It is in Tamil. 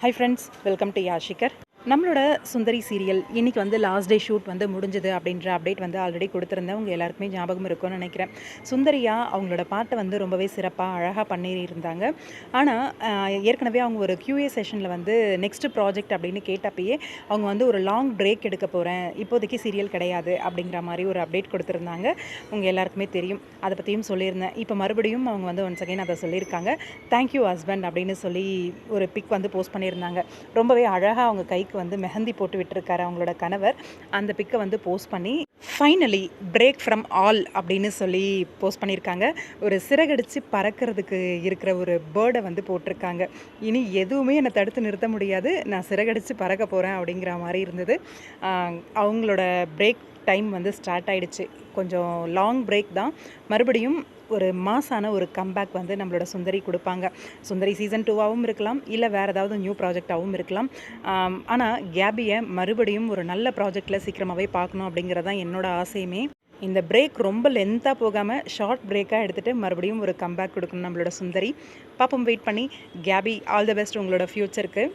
ஹை ஃப்ரெண்ட்ஸ், வெல்கம் டு யாஷிகர். நம்மளோட சுந்தரி சீரியல் இன்றைக்கி வந்து லாஸ்ட் டே ஷூட் வந்து முடிஞ்சுது அப்படின்ற அப்டேட் வந்து ஆல்ரெடி கொடுத்துருந்தேன். உங்கள் எல்லாருக்குமே ஞாபகம் இருக்கும்னு நினைக்கிறேன். சுந்தரியா அவங்களோட பாட்டை வந்து ரொம்பவே சிறப்பாக அழகாக பண்ணியிருந்தாங்க. ஆனால் ஏற்கனவே அவங்க ஒரு QA செஷனில் வந்து நெக்ஸ்ட் ப்ராஜெக்ட் அப்படின்னு கேட்டப்பயே அவங்க வந்து ஒரு லாங் பிரேக் எடுக்க போகிறேன், இப்போதைக்கு சீரியல் கிடையாது அப்படிங்கிற மாதிரி ஒரு அப்டேட் கொடுத்துருந்தாங்க. உங்கள் எல்லாருக்குமே தெரியும், அதை பற்றியும் சொல்லியிருந்தேன். இப்போ மறுபடியும் அவங்க வந்து ஒன்ஸ் அகைன் அதை சொல்லியிருக்காங்க. தேங்க்யூ ஹஸ்பண்ட் அப்படின்னு சொல்லி ஒரு பிக் வந்து போஸ்ட் பண்ணியிருந்தாங்க. ரொம்பவே அழகாக அவங்க கைக்கு வந்து மெஹந்தி போட்டு விட்டுருக்காரு அவங்களோட கணவர். அந்த பிக்கை வந்து போஸ்ட் பண்ணி ஃபைனலி பிரேக் ஃப்ரம் ஆல் அப்படின்னு சொல்லி போஸ்ட் பண்ணியிருக்காங்க. ஒரு சிறகடிச்சு பறக்கிறதுக்கு இருக்கிற ஒரு பேர்டை வந்து போட்டிருக்காங்க. இனி எதுவுமே என்னை தடுத்து நிறுத்த முடியாது, நான் சிறகடிச்சு பறக்க போகிறேன் அப்படிங்கிற மாதிரி இருந்தது. அவங்களோட பிரேக் டைம் வந்து ஸ்டார்ட் ஆகிடுச்சு. கொஞ்சம் லாங் பிரேக் தான். மறுபடியும் ஒரு மாசான ஒரு கம்பேக் வந்து நம்மளோட சுந்தரி கொடுப்பாங்க. சுந்தரி சீசன் 2ஆகவும் இருக்கலாம், இல்லை வேறு ஏதாவது நியூ ப்ராஜெக்டாகவும் இருக்கலாம். ஆனால் கேபியை மறுபடியும் ஒரு நல்ல ப்ராஜெக்டில் சீக்கிரமாகவே பார்க்கணும் அப்படிங்கிறது தான் என்னோட ஆசையுமே. இந்த பிரேக் ரொம்ப லென்த்தாக போகாமல் ஷார்ட் பிரேக்காக எடுத்துகிட்டு மறுபடியும் ஒரு கம்பேக் கொடுக்கணும் நம்மளோட சுந்தரி. பாப்போம், வெயிட் பண்ணி. கேபி, ஆல் த பெஸ்ட் உங்களோட ஃப்யூச்சருக்கு.